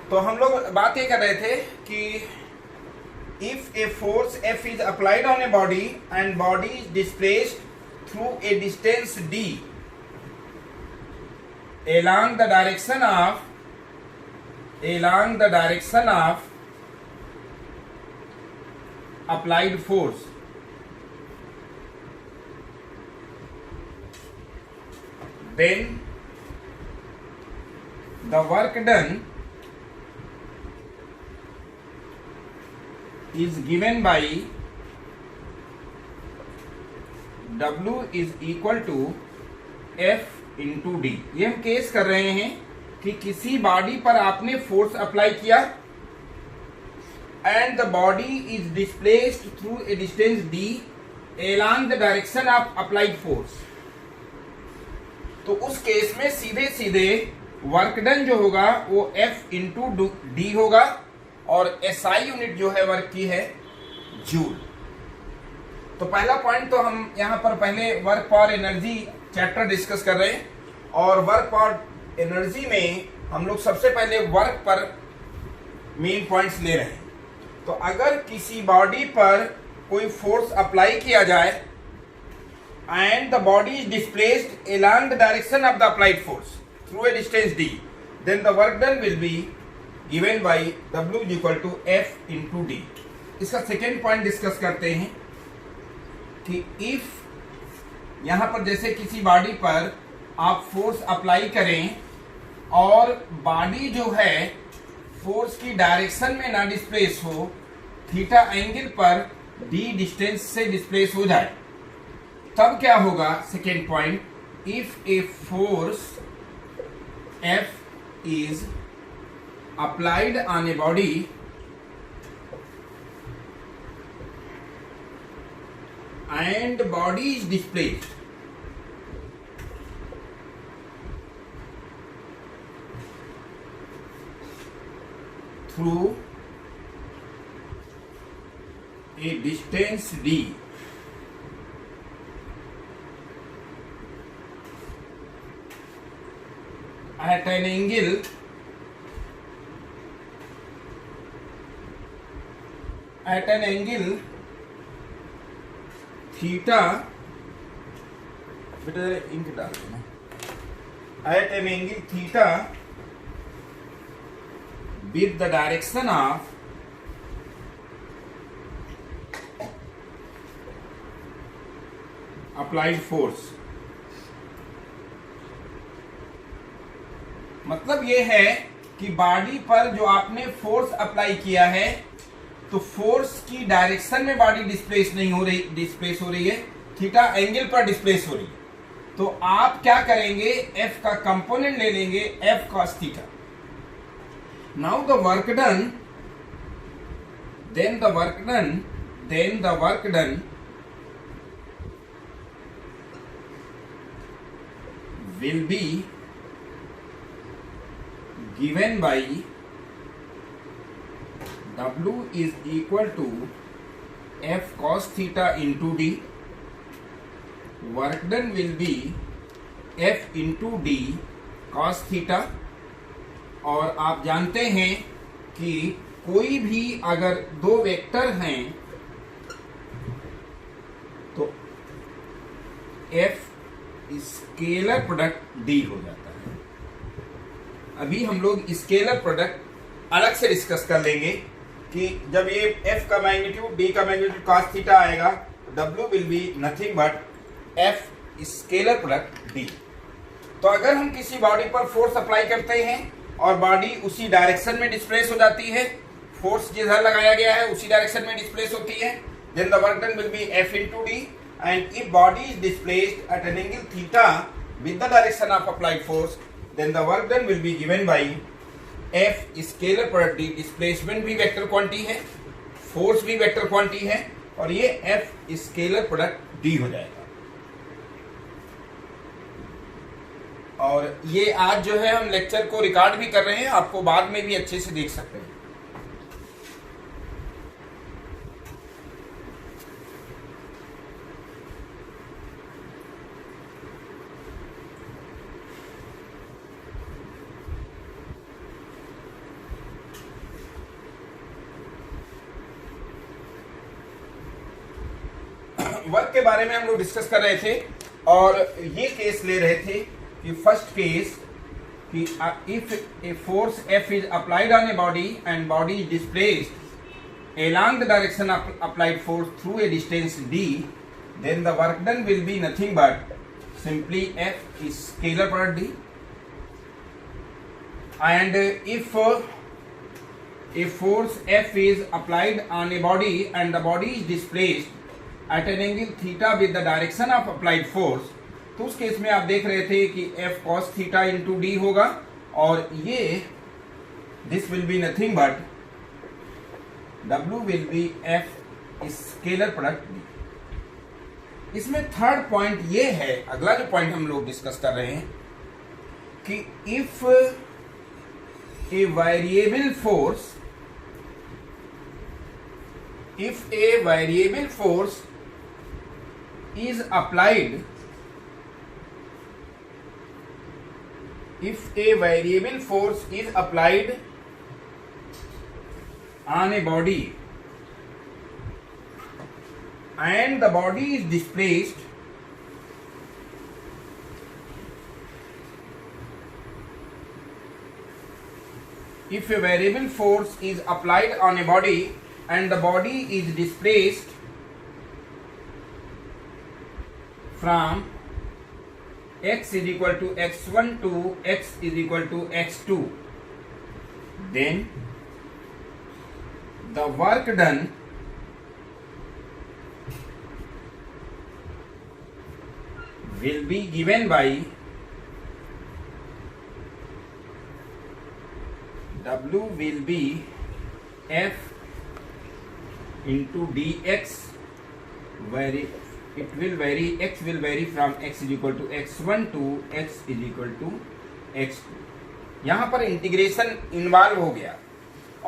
तो हम लोग बात ये कर रहे थे कि if a force F is applied on a body and body is displaced through a distance d along the direction of applied force, then the work done is given by W is equal to F into D। ये हम case कर रहे हैं कि किसी body पर आपने force apply किया and the body is displaced through a distance d along the direction of applied force। तो उस केस में सीधे सीधे वर्क डन जो होगा वो F इंटू डी होगा और SI यूनिट जो है वर्क की है जूल। तो पहला पॉइंट तो हम यहां पर पहले work power energy chapter discuss कर रहे हैं और वर्क पावर एनर्जी में हम लोग सबसे पहले वर्क पर मेन पॉइंट्स ले रहे हैं। तो अगर किसी बॉडी पर कोई फोर्स अप्लाई किया जाए and the body is displaced along the direction of the applied force through a distance d, then the work done will be given by W is equal to F into D। इसका second point discuss करते हैं कि if यहां पर जैसे किसी body पर आप फोर्स अप्लाई करें और बॉडी जो है फोर्स की डायरेक्शन में ना डिस्प्लेस हो, थीटा एंगल पर डी डिस्टेंस से डिस्प्लेस हो जाए, तब क्या होगा? Second point, if a force F is applied on a body and body is displaced through a distance d at an angle theta, बेटा इंक डाल देना, at an angle theta with the direction of applied force। मतलब ये है कि body पर जो आपने फोर्स अप्लाई किया है तो फोर्स की डायरेक्शन में बॉडी डिस्प्लेस हो रही है, थीटा एंगल पर डिस्प्लेस हो रही है। तो आप क्या करेंगे? F का कंपोनेंट ले लेंगे F cos theta. Now the work done, then the work done will be given by W is equal to F cos theta into D। Work done will be F into D cos theta। और आप जानते हैं कि कोई भी अगर दो vector हैं तो F स्केलर प्रोडक्ट D हो जाता है। अभी हम लोग स्केलर प्रोडक्ट अलग से डिस्कस कर लेंगे कि जब ये F का मैग्नीट्यूड D का मैग्नीट्यूड cos थीटा आएगा, W will be nothing but F scalar product D। तो अगर हम किसी बॉडी पर फोर्स अप्लाई करते हैं और बॉडी उसी डायरेक्शन में डिस्प्लेस हो जाती है, फोर्स जिधर लगाया गया है उसी डायरेक्शन में डिस्प्लेस होती है, then the work done will be F into D। And if body is displaced at an angle theta with the direction of applied force, then the work done will be given by F scalar product D। Displacement भी vector quantity है, force भी vector quantity है और ये F scalar product D हो जाएगा। और ये आज जो है हम लेक्चर को रिकॉर्ड भी कर रहे हैं, आपको बाद में भी अच्छे से देख सकते हैं। वर्क के बारे में हम लोग डिस्कस कर रहे थे और ये केस ले रहे थे कि फर्स्ट केस कि if a force F is applied on a body and body is displaced along the direction of applied force through a distance d, then the work done will be nothing but simply F is scalar product d. And if a force F is applied on a body and the body is displaced at an angle theta with the direction of applied force, तो उस case में आप देख रहे थे कि F cos theta into D होगा और ये this will be nothing but W will be F scalar product D. इसमें थर्ड पॉइंट ये है, अगला जो पॉइंट हम लोग डिस्कस कर रहे हैं कि if a variable force is applied, if a variable force is applied on a body and the body is displaced if a variable force is applied on a body and the body is displaced from x is equal to x1 to x is equal to x2, then the work done will be given by W will be F into dx, where it will vary, x will vary from x is equal to x1 to x is equal to x2। यहाँ पर integration involve हो गया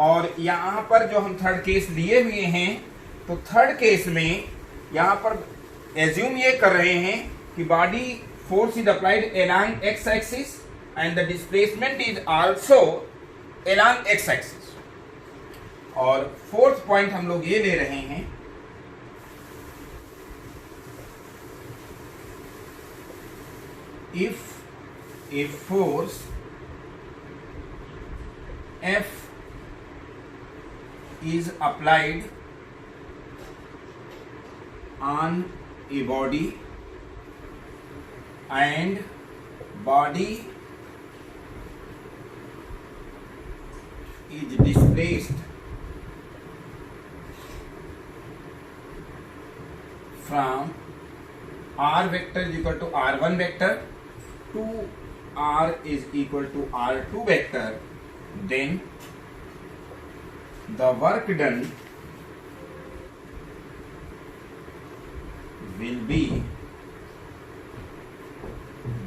और यहाँ पर जो हम third case लिए हुए हैं तो थर्ड केस में यहाँ पर एज्यूम ये कर रहे हैं कि body force is applied along x axis and the displacement is also along x axis. और फोर्थ पॉइंट हम लोग ये ले रहे हैं if a force F is applied on a body and body is displaced from r vector is equal to r1 vector to r is equal to r2 vector, then the work done will be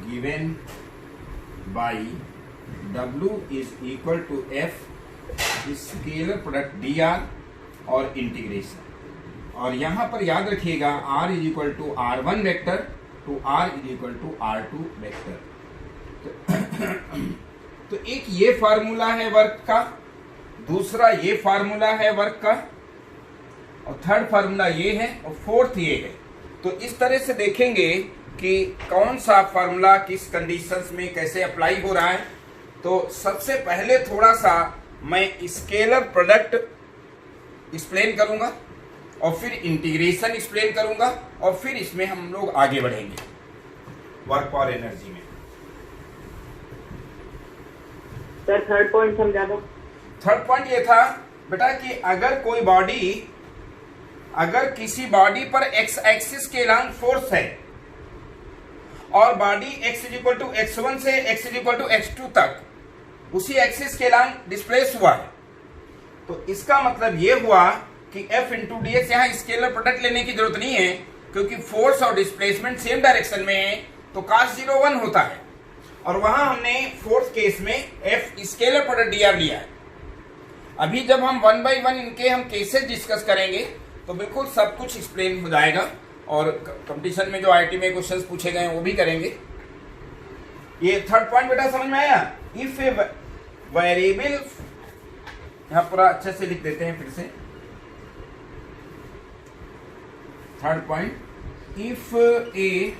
given by W is equal to F scalar product dr और integration. और यहां पर याद रखिएगा r is equal to r1 vector to r is equal to r2 vector. तो एक ये formula है वर्क का, दूसरा ये फार्मूला है वर्क का, और थर्ड फार्मूला ये है और फोर्थ ये है। तो इस तरह से देखेंगे कि कौन सा फार्मूला किस कंडीशंस में कैसे अप्लाई हो रहा है। तो सबसे पहले थोड़ा सा मैं स्केलर प्रोडक्ट एक्सप्लेन करूंगा और फिर इंटीग्रेशन एक्सप्लेन करूंगा और फिर इसमें हम लोग आगे बढ़ेंगे वर्क और एनर्जी में। सर थर्ड पॉइंट समझा दो। थर्ड पॉइंट ये था बेटा कि अगर किसी बॉडी पर एक्स एक्सिस के अलोंग फोर्स है और body x is equal to x1 से x is equal to x2 तक उसी एक्सिस के अलोंग डिस्प्लेस हुआ है, तो इसका मतलब ये हुआ कि F इंटू डी एक्स यहाँ स्केलर प्रोडक्ट लेने की जरूरत नहीं है क्योंकि फोर्स और डिस्प्लेसमेंट सेम डायरेक्शन में है, तो cos 0 1 होता है। और वहां हमने फोर्थ केस में F स्केलर प्रोडक्ट dr लिया है। अभी जब हम 1 बाई 1 इनके हम केसेस डिस्कस करेंगे तो बिल्कुल सब कुछ एक्सप्लेन हो जाएगा और कंपटीशन में जो आईटी में क्वेश्चंस पूछे गए हैं वो भी करेंगे। ये थर्ड पॉइंट बेटा समझ में आया। इफ ए वेरिएबल, यहां पूरा अच्छे से लिख देते हैं फिर से। Third point, if a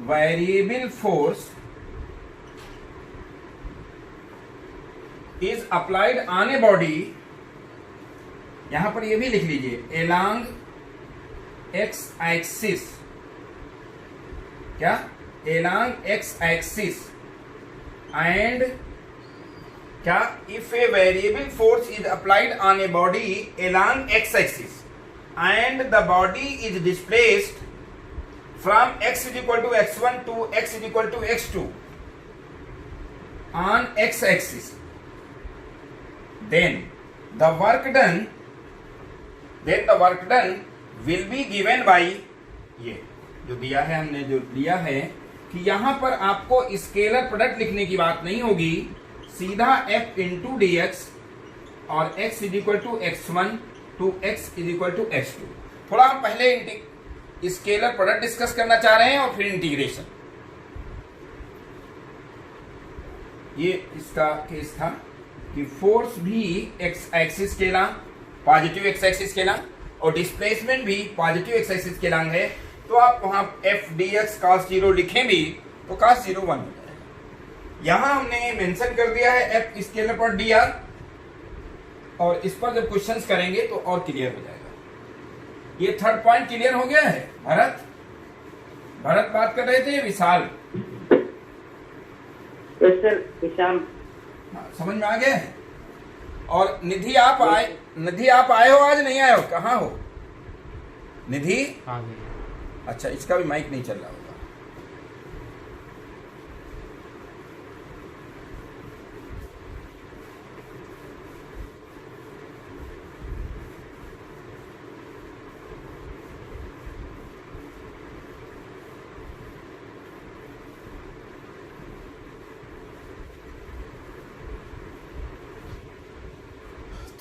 variable force is applied on a body, यहां पर ये भी लिख लीजिए along x axis, क्या along x axis, and क्या if a variable force is applied on a body along x axis and the body is displaced from x is equal to x1 to x is equal to x2 on x axis, then the work done will be given by, ये जो दिया है हमने, जो दिया है कि यहां पर आपको स्केलर प्रोडक्ट लिखने की बात नहीं होगी, सीधा f इंटू डी एक्स और x is equal to x1 to x is equal to x2। थोड़ा हम पहले स्केलर प्रोडक्ट डिस्कस करना चाह रहे हैं और फिर इंटीग्रेशन। ये इसका केस था कि फोर्स भी एक्स एक्सिस के लॉन्ग, पॉजिटिव एक्स एक्सिस के लॉन्ग, और डिस्प्लेसमेंट भी पॉजिटिव एक्स एक्सिस के लॉन्ग है, तो आप वहां एफ डी एक्स cos 0 लिखें भी तो cos 0 1 हो जाएगा। यहां हमने मेंशन कर दिया है एफ स्केलर पर डी आर, और इस पर जब क्वेश्चंस करेंगे तो और क्लियर हो जाएगा। ये थर्ड पॉइंट क्लियर हो गया है। भरत बात कर रहे थे, विशाल सर विशाल समझ में आ गया है। और निधि आप आए हो, आज नहीं आए हो, कहाँ हो निधि? अच्छा, इसका भी माइक नहीं चल रहा होगा।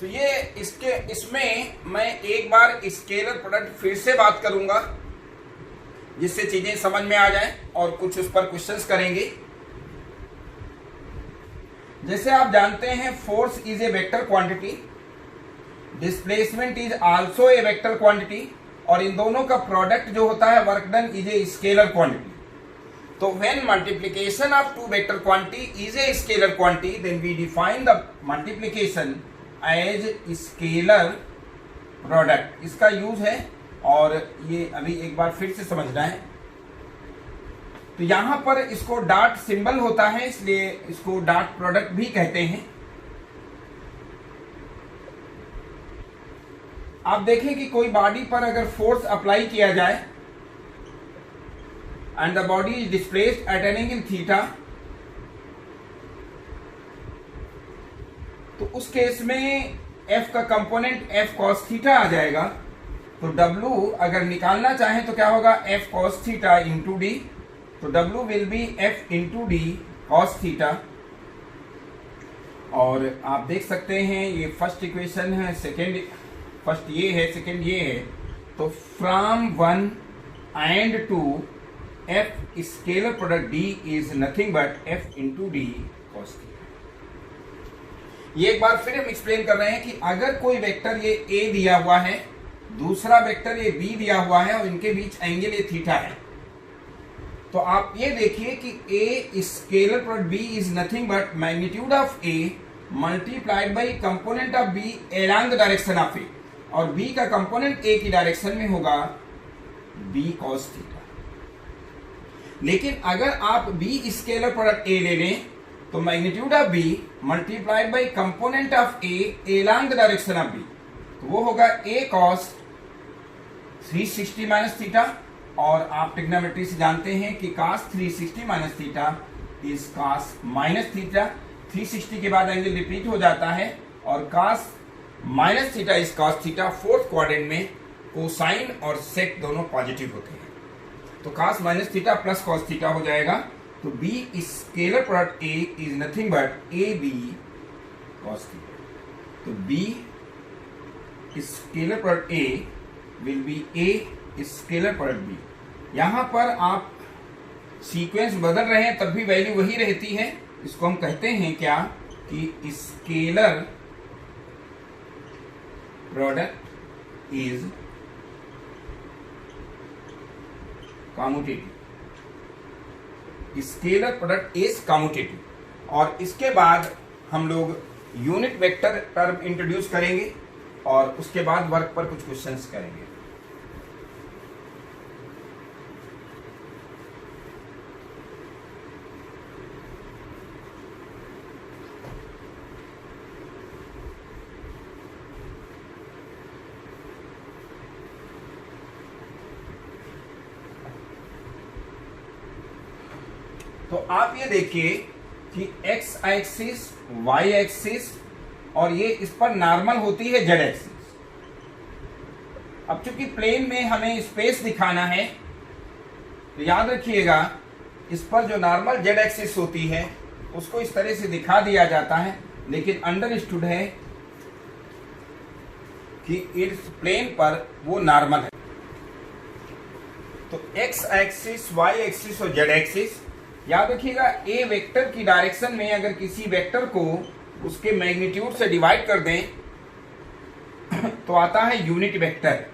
तो ये इसमें मैं एक बार स्केलर प्रोडक्ट फिर से बात करूंगा जिससे चीजें समझ में आ जाएं और कुछ उस पर क्वेश्चंस करेंगे। जैसे आप जानते हैं force is a vector quantity, displacement is also a vector quantity, और इन दोनों का प्रोडक्ट जो होता है work done is a scalar quantity. तो when multiplication of two vector quantity is a scalar quantity, then we define the multiplication as scalar product. इसका use है और ये अभी एक बार फिर से समझना है। तो यहां पर इसको डॉट सिंबल होता है, इसलिए इसको डॉट प्रोडक्ट भी कहते हैं। आप देखें कि कोई बॉडी पर अगर फोर्स अप्लाई किया जाए and the body is displaced at an angle theta, तो उस केस में f का कंपोनेंट f cos थीटा आ जाएगा। तो w अगर निकालना चाहें तो क्या होगा, f cos theta into D, तो w will be f into D cos theta. और आप देख सकते हैं ये फर्स्ट इक्वेशन है, सेकेंड फर्स्ट ये है, सेकेंड ये है। तो from 1 and 2 f scalar product d is nothing but f into D cos theta. ये एक बार फिर हम एक्सप्लेन कर रहे हैं कि अगर कोई वेक्टर ये a दिया हुआ है, दूसरा वेक्टर ये b दिया हुआ है और इनके बीच एंगल ये थीटा है, तो आप ये देखिए कि a scalar product b is nothing but magnitude of a multiplied by component of b along the direction of a, और b का कंपोनेंट a की डायरेक्शन में होगा b cos थीटा। लेकिन अगर आप b स्केलर प्रोडक्ट a ले लें तो magnitude of b multiplied by component of a along the direction of b, तो वो होगा a cos 360 माइनस थीटा। और आप ट्रिग्नोमेट्री से जानते हैं कि cos 360 minus theta is cos minus theta. 360 के बाद एंगल रिपीट हो जाता है और cos minus theta is cos theta. Fourth quadrant में कोसाइन और सेक दोनों पॉजिटिव होते हैं, तो cos minus theta plus cos theta हो जाएगा। तो b scalar product a is nothing but a b cos theta. तो b scalar product a will be a scalar product b। यहां पर आप सीक्वेंस बदल रहे हैं तब भी वैल्यू वही रहती है। इसको हम कहते हैं क्या कि scalar product is commutative, scalar product is commutative. और इसके बाद हम लोग यूनिट वेक्टर टर्म इंट्रोड्यूस करेंगे और उसके बाद वर्क पर कुछ क्वेश्चंस करेंगे। तो आप ये देखिए कि x एक्सिस, y एक्सिस और ये इस पर नॉर्मल होती है z एक्सिस। अब चूंकि प्लेन में हमें स्पेस दिखाना है तो याद रखिएगा इस पर जो नॉर्मल z एक्सिस होती है उसको इस तरह से दिखा दिया जाता है, लेकिन अंडरस्टूड है कि इस प्लेन पर वो नॉर्मल है। तो x एक्सिस, y एक्सिस और z एक्सिस याद रखिएगा। ए वेक्टर की डायरेक्शन में अगर किसी वेक्टर को उसके मैग्नीट्यूड से डिवाइड कर दें तो आता है यूनिट वेक्टर।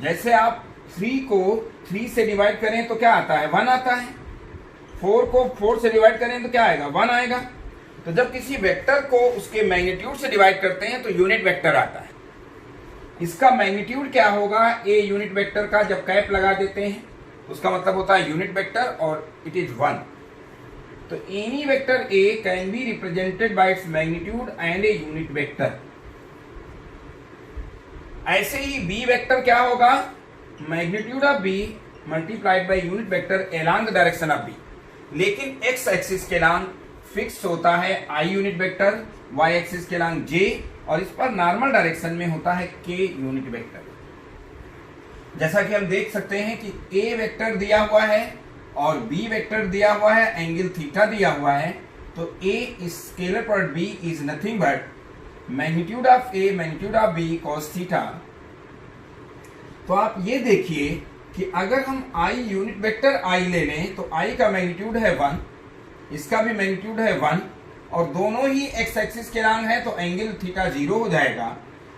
जैसे आप 3 को 3 से डिवाइड करें तो क्या आता है, 1 आता है। 4 को 4 से डिवाइड करें तो क्या आएगा, 1 आएगा। तो जब किसी वेक्टर को उसके मैग्नीट्यूड से डिवाइड करते हैं तो यूनिट वेक्टर आता है। इसका मैग्नीट्यूड क्या होगा, ए यूनिट वेक्टर का जब कैप लगा देते हैं उसका मतलब होता है यूनिट वेक्टर और इट इज 1। तो any vector A can be represented by its magnitude and a unit vector. ऐसे ही बी वेक्टर क्या होगा, magnitude of B multiplied by unit vector along the direction of B. लेकिन X axis के along fix होता है I unit vector, Y axis के along J और इस पर नॉर्मल डायरेक्शन में होता है के यूनिट वेक्टर। जैसा कि हम देख सकते हैं कि ए वेक्टर दिया हुआ है और बी वेक्टर दिया हुआ है, एंगल थीटा दिया हुआ है। तो A scalar product B is nothing but magnitude of A magnitude of B cos theta. तो आप ये देखिए कि अगर हम आई यूनिट वेक्टर आई ले लें तो आई का मैग्नीट्यूड है 1, इसका भी मैग्नीट्यूड है 1 और दोनों ही एक्स एक्सिस के अलोंग है तो एंगल थीटा 0 हो जाएगा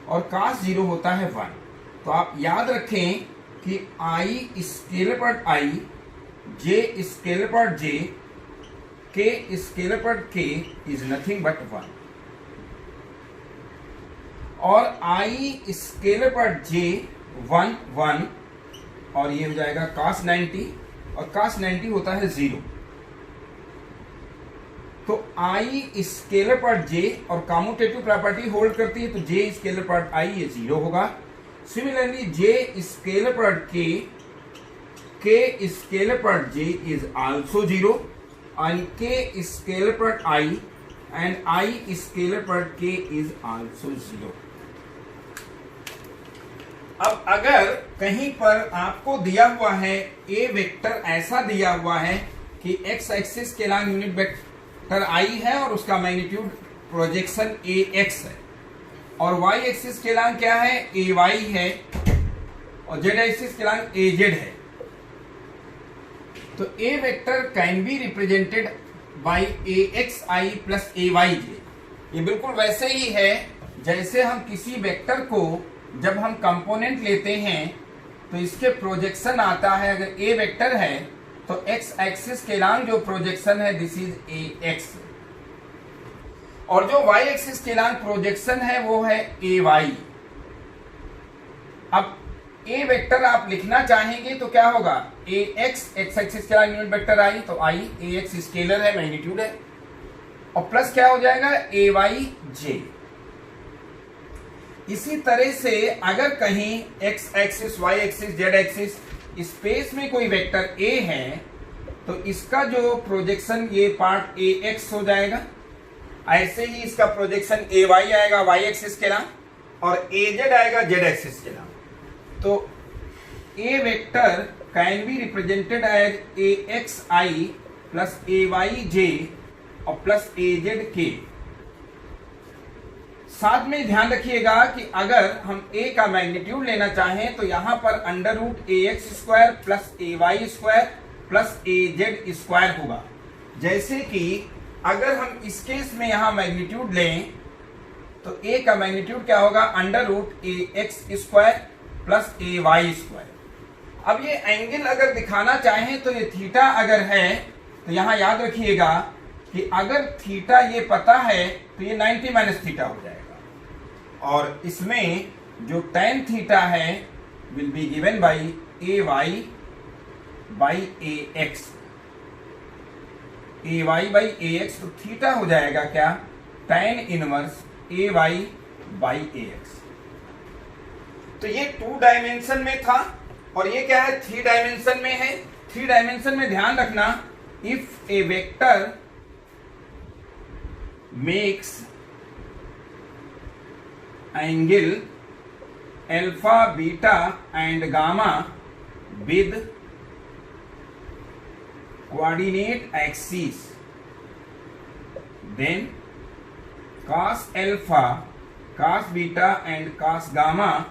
और कॉस 0 होता है 1। तो आप याद रखें कि i scalar product i, j scalar product j, k scalar product k is nothing but 1 और आई स्केलर प्रोडक्ट जे 1 1 और ये हो जाएगा cos 90 और cos 90 होता है 0। तो आई स्केलर प्रोडक्ट जे और कम्यूटेटिव प्रॉपर्टी होल्ड करती है तो जे स्केलर प्रोडक्ट आई ये 0 होगा। सिमिलरली जे स्केलर प्रोडक्ट के scalar product J is also 0 and k scalar product i and I scalar product k is also 0। अब अगर कहीं पर आपको दिया हुआ है a वेक्टर ऐसा दिया हुआ है कि x एक्सिस के अलोंग यूनिट वेक्टर i है और उसका मैग्नीट्यूड प्रोजेक्शन ax है और y एक्सिस के अलोंग क्या है ay है और z एक्सिस के अलोंग az है, तो a vector can be represented bye axi plus ayj। ये बिल्कुल वैसे ही है जैसे हम किसी वेक्टर को जब हम कंपोनेंट लेते हैं तो इसके प्रोजेक्शन आता है। अगर a वेक्टर है तो x एक्सिस के अलोंग जो प्रोजेक्शन है दिस इज ax और जो y एक्सिस के अलोंग प्रोजेक्शन है वो है ay। अब a वेक्टर आप लिखना चाहेंगे तो क्या होगा, ax x एक्सिस के अलोंग यूनिट वेक्टर आई तो i ax स्केलर है मैग्नीट्यूड है और प्लस क्या हो जाएगा ayj। इसी तरह से अगर कहीं x axis y axis z axis space में कोई वेक्टर a है तो इसका जो प्रोजेक्शन ये पार्ट ax हो जाएगा, ऐसे ही इसका प्रोजेक्शन ay आएगा y एक्सिस के अलोंग और az आएगा z एक्सिस के अलोंग। तो a vector can be represented as axi plus ayj और प्लस az k। साथ में ध्यान रखिएगा कि अगर हम a का मैग्नीट्यूड लेना चाहें तो यहां पर under root ax square plus ay square plus az square होगा। जैसे कि अगर हम इस केस में यहां मैग्नीट्यूड लें तो a का मैग्नीट्यूड क्या होगा, under root ax square plus ay square अब ये एंगल अगर दिखाना चाहें तो ये थीटा अगर है तो यहां याद रखिएगा कि अगर थीटा ये पता है तो ये 90 माइनस थीटा हो जाएगा, और इसमें जो tan थीटा है will be given by A Y by A X, A Y by A X, तो थीटा हो जाएगा क्या, tan inverse A Y by A X. तो ये 2 डायमेंशन में था और ये क्या है, 3 डायमेंशन में है। 3 डायमेंशन में ध्यान रखना, if A vector makes angle alpha beta and gamma with coordinate axis, then cos alpha, cos beta and cos gamma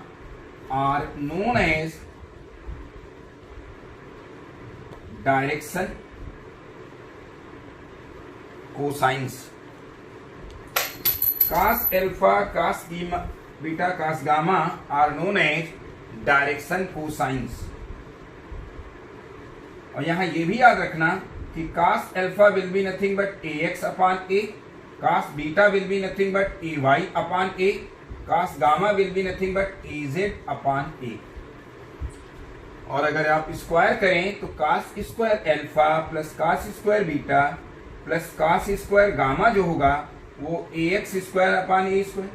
are known as direction cosines. Cos alpha, cos beta, cos gamma are known as direction cosines. और यहां ये भी याद रखना कि cos alpha will be nothing but ax upon a, cos beta will be nothing but ay upon a, cos gamma will be nothing but az upon a। और अगर आप स्क्वायर करें तो cos square alpha plus cos square beta plus cos square gamma जो होगा वो ax square upon a square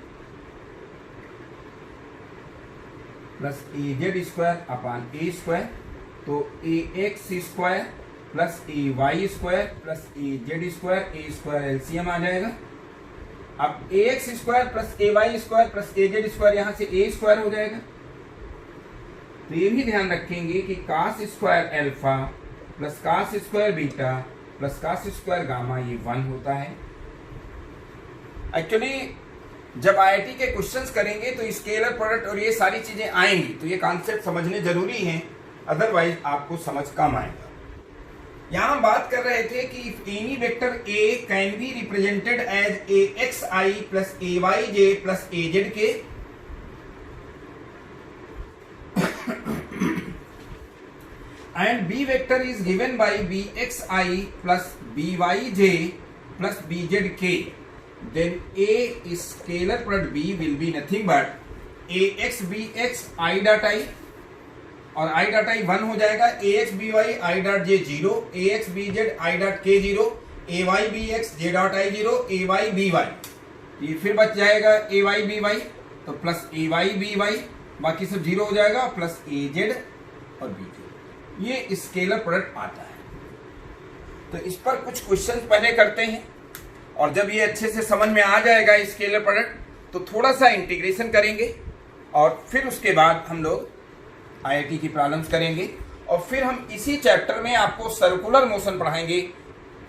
plus az square upon a square, तो ax square plus ए Y square plus ए Z square, ए square LCM आ जाएगा। अब ए x square plus ए Y square plus ए Z square यहां से ए square हो जाएगा। तो ये भी ध्यान रखेंगे कि cos square alpha plus cos square beta plus cos square gamma ये 1 होता है। एक्चुअली जब आईआईटी के क्वेश्चंस करेंगे तो स्केलर प्रोडक्ट और ये सारी चीजें आएंगी, तो ये कॉन्सेप्ट समझने जरूरी हैं, अदरवाइज आपको समझ कम आएगा। यहां हम बात कर रहे थे कि if any vector a can be represented as a x i plus A y j plus A z k, and b vector is given by b x i plus b y j plus b z k, then a scalar product b will be nothing but a x b x i dot i, और i dot i 1 हो जाएगा, a x b y i dot J 0, A x B Z I dot K 0, A Y B X J dot I 0, A Y B Y, ये फिर बच जाएगा A Y B Y, तो plus ए Y B Y, बाकी सब 0 हो जाएगा, plus ए Z और बी जेड, ये स्केलर प्रोडक्ट आता है। तो इस पर कुछ क्वेश्चन पहले करते हैं, और जब ये अच्छे से समझ में आ जाएगा स्केलर प्रोडक्ट तो थोड़ा सा इंटीग्रेशन करेंगे, और फिर उसके बाद हम लोग आईआईटी की प्रॉब्लम्स करेंगे, और फिर हम इसी चैप्टर में आपको सर्कुलर मोशन पढ़ाएंगे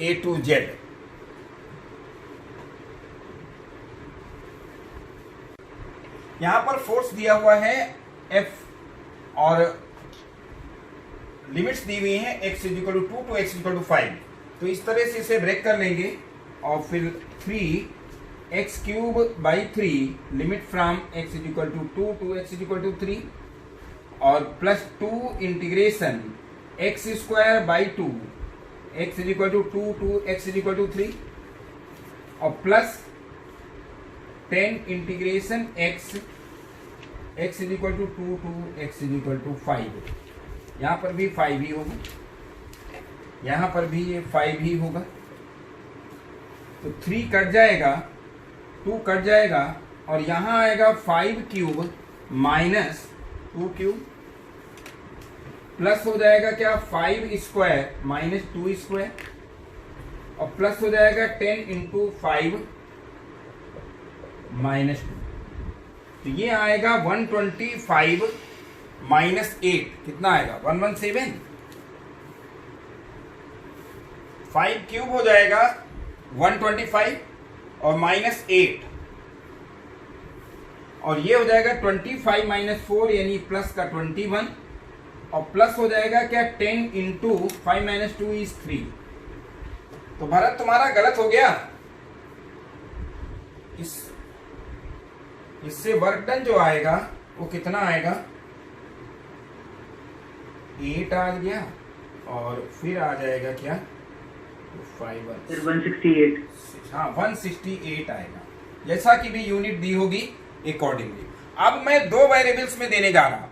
ए टू जेड। यहां पर फोर्स दिया हुआ है F और लिमिट्स दी हुई हैं x = 2 to x = 5, तो इस तरह से इसे ब्रेक कर लेंगे, और फिर 3x³ limit from x = 2 to x = 3, और plus 2 integration x² 2 x = 2 to x = 3, और plus 10 integration x = 2 to x = 5, यहाँ पर भी 5 ही होगा, यहाँ पर भी ये 5 ही होगा, तो 3 कट जाएगा, 2 कट जाएगा, और यहाँ आएगा 5³ माइनस 2³ प्लस हो जाएगा क्या 5² माइनस 2², और प्लस हो जाएगा 10 × 5 माइनस 2, तो ये आएगा 125 माइनस 8, कितना आएगा 117, 5³ हो जाएगा 125 और माइनस 8, और ये हो जाएगा 25 माइनस 4 यानी प्लस का 21, और प्लस हो जाएगा क्या 10 × 5 माइनस 2 = 3। तो भरत तुम्हारा गलत हो गया, इससे वर्क डन जो आएगा वो कितना आएगा 8 आ गया और फिर आ जाएगा क्या, 5 फिर 168। हाँ 168 आएगा, जैसा कि भी यूनिट दी होगी अकॉर्डिंगली। अब मैं दो वेरिएबल्स में देने जा रहा हूं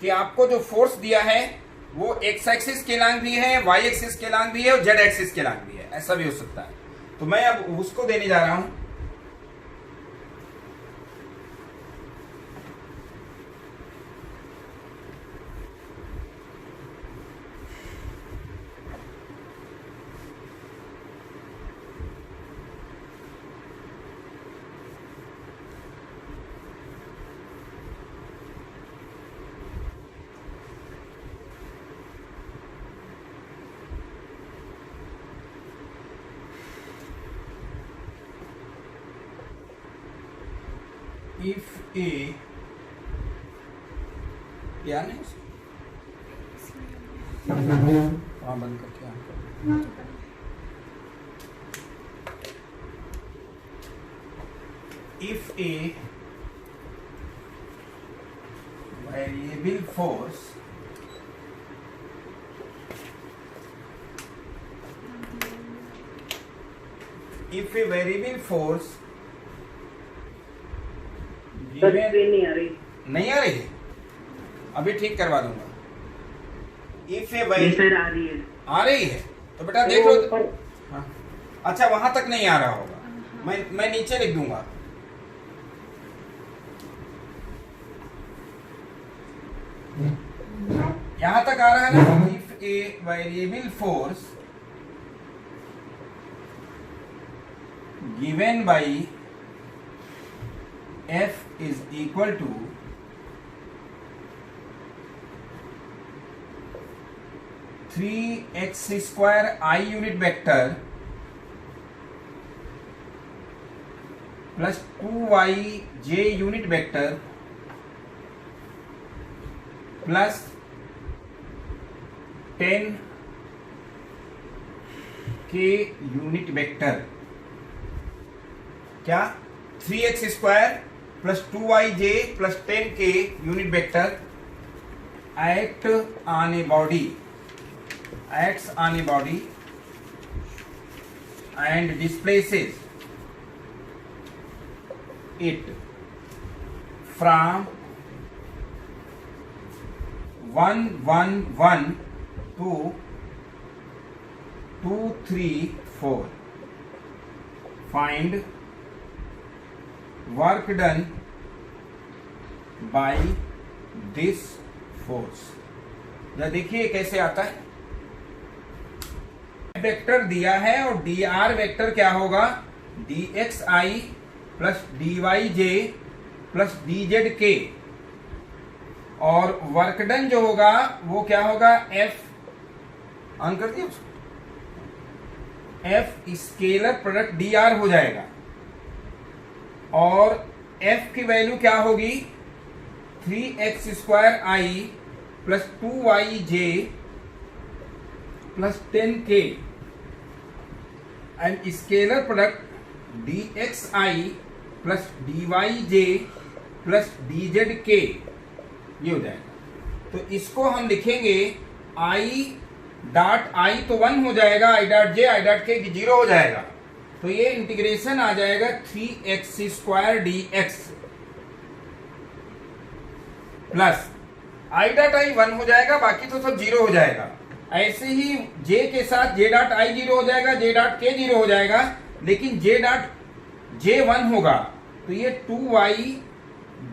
कि आपको जो फोर्स दिया है वो एक्स एक्सिस के लांग भी है, वाई एक्सिस के लांग भी है और जेड एक्सिस के लांग भी है, ऐसा भी हो सकता है। तो मैं अब उसको देने जा रहा हूं। If A या नहीं वहाँ बंद करके if a variable force sir given screen नहीं आ रही। नहीं आ रही है, अभी ठीक करवा दूंगा। इफ ए नहीं सर आ रही है। आ रही है तो बेटा देख लो। ऊपर- हाँ। अच्छा वहां तक नहीं आ रहा होगा, मैं नीचे लिख दूंगा। यहां तक आ रहा है ना। If a variable force given by F is equal to 3x square I unit vector plus 2yj unit vector plus 10k unit vector। क्या 3x square plus 2yj plus 10k unit vector acts on a body and displaces it from 1 1 1 to 2 3 4। find work done by this force। जरा देखिए कैसे आता है। Vector दिया है और dr vector क्या होगा, dxi plus dyj plus dzk, और वर्क डन जो होगा वो क्या होगा, f ऑन कर दिया उसको, f स्केलर प्रोडक्ट dr हो जाएगा और f की वैल्यू क्या होगी 3x square i plus 2yj plus 10k and scalar product dxi plus dyj plus dzk, ये हो जाएगा। तो इसको हम लिखेंगे i डॉट i तो 1 हो जाएगा, i dot j i dot k 0 हो जाएगा। तो ये इंटीग्रेशन आ जाएगा 3x square dx plus i dot i 1 हो जाएगा, बाकी तो सब 0 हो जाएगा। ऐसे ही j के साथ j डॉट i 0 हो जाएगा, j डॉट k 0 हो जाएगा, लेकिन j डॉट j 1 होगा तो ये 2y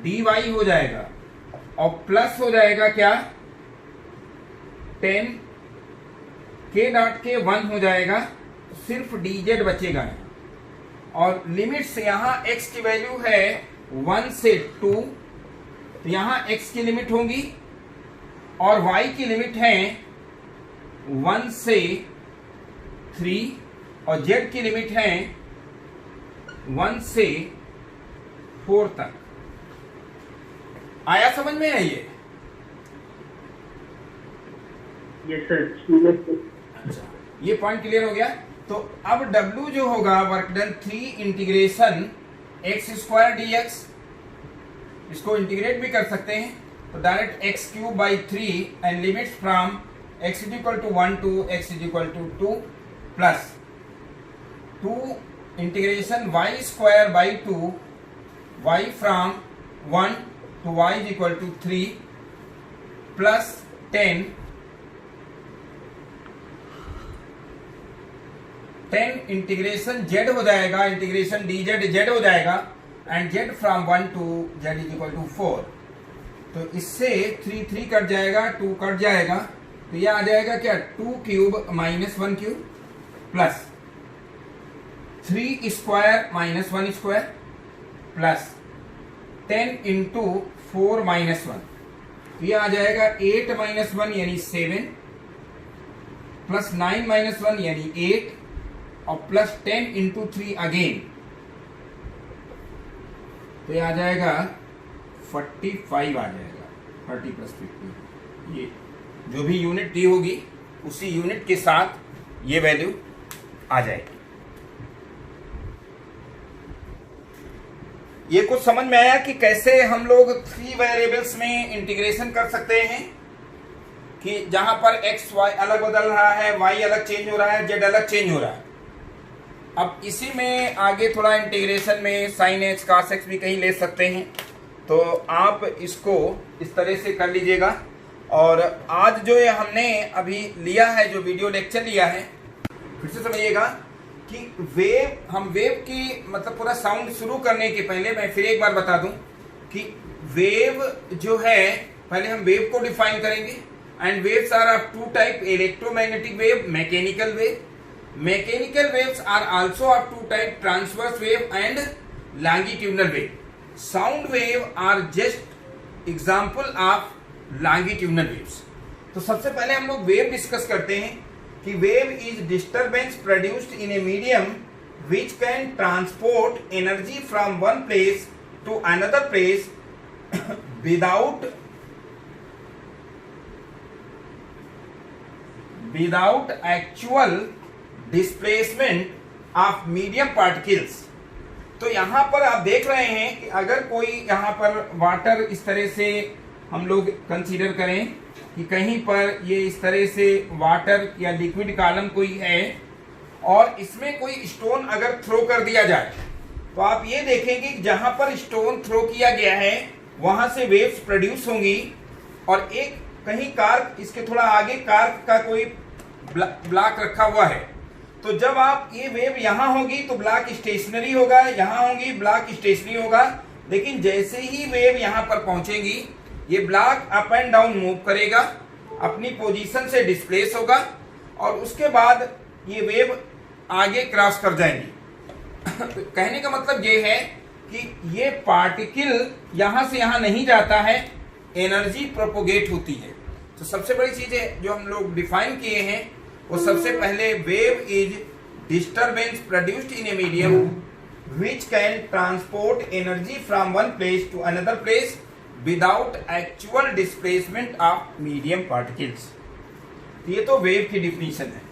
dy हो जाएगा और प्लस हो जाएगा क्या 10 k डॉट k 1 हो जाएगा, सिर्फ dz बचेगा और लिमिट्स यहाँ x की वैल्यू है 1 से 2, तो यहाँ x की लिमिट होगी और y की लिमिट है 1 से 3 और z की लिमिट है 1 से 4 तक। आया समझ में है ये? Yes sir. अच्छा ये पॉइंट क्लियर हो गया। तो अब W जो होगा work done 3 integration x square dx, इसको इंटीग्रेट भी कर सकते हैं। तो direct X cube by 3 and limits from x is equal to 1 to x is equal to 2 plus 2 integration y square by 2 y from 1 to y is equal to 3 plus 10 integration z हो जाएगा, integration dz z हो जाएगा and z from 1 to z is equal to 4। तो इससे 3 cut जाएगा, 2 cut जाएगा, तो यह आ जाएगा क्या 2 cube minus 1 cube plus 3 square minus 1 square plus 10 into 4 minus 1, यह आ जाएगा 8 माइनस 1 यानी 7 प्लस 9 माइनस 1 यानी 8 और प्लस 10 इंटू 3 अगेन, तो ये आ जाएगा 45 आ जाएगा। 30 प्लस 50, ये जो भी यूनिट दी होगी उसी यूनिट के साथ ये वैल्यू आ जाएगी। ये कुछ समझ में आया कि कैसे हम लोग 3 वेरिएबल्स में इंटीग्रेशन कर सकते हैं, कि जहां पर x y अलग बदल रहा है, y अलग चेंज हो रहा है, z अलग चेंज हो रहा है। अब इसी में आगे थोड़ा इंटीग्रेशन में sin x cos x भी कहीं ले सकते हैं, तो आप इसको इस तरह से कर लीजिएगा। और आज जो ये हमने अभी लिया है, जो वीडियो लेक्चर लिया है, फिर से समझिएगा कि हम वेव की मतलब पूरा साउंड शुरू करने के पहले मैं फिर एक बार बता दूं कि वेव जो है, पहले हम वेव को डिफाइन करेंगे। And waves are of 2 type, electromagnetic wave, mechanical wave. Mechanical waves are also of 2 type, transverse wave and longitudinal wave. Sound wave are just example of longitudinal waves. तो सबसे पहले हम लोग वेव डिस्कस करते हैं कि wave is disturbance produced in a medium which can transport energy from one place to another place without actual displacement of medium particles. तो यहां पर आप देख रहे हैं कि अगर कोई यहां पर वाटर इस तरह से हम लोग कंसीडर करें कि कहीं पर ये इस तरह से वाटर या लिक्विड कॉलम कोई है और इसमें कोई स्टोन अगर थ्रो कर दिया जाए, तो आप ये देखेंगे कि जहां पर स्टोन थ्रो किया गया है वहां से वेव्स प्रोड्यूस होंगी, और एक कहीं कार्क, इसके थोड़ा आगे कार्क का कोई ब्लॉक रखा हुआ है, तो जब आप ये वेव यहां होगी तो ब्लॉक स्टेशनरी होगा, यहां होगी ब्लॉक स्टेशनरी होगा। लेकिन जैसे ही वेव यहां पर पहुंचेगी, ये block up and down move करेगा, अपनी पोजीशन से डिस्प्लेस होगा, और उसके बाद ये वेव आगे क्रॉस कर जाएंगी। कहने का मतलब ये है कि ये पार्टिकल यहां से यहां नहीं जाता है, एनर्जी प्रोपोगेट होती है। तो सबसे बड़ी चीजें जो हम लोग डिफाइन किए हैं, वो सबसे पहले wave is disturbance produced in a medium which can transport energy from one place to another place without actual displacement of medium particles. ये तो वेव की डिफिनीशन है।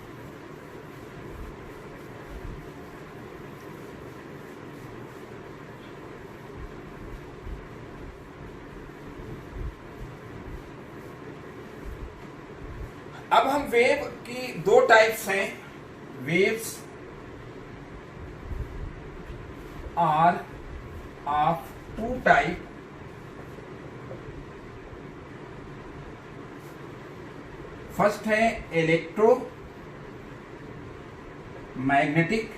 अब हम वेव की 2 टाइप्स हैं। Waves are of 2 type. First है electromagnetic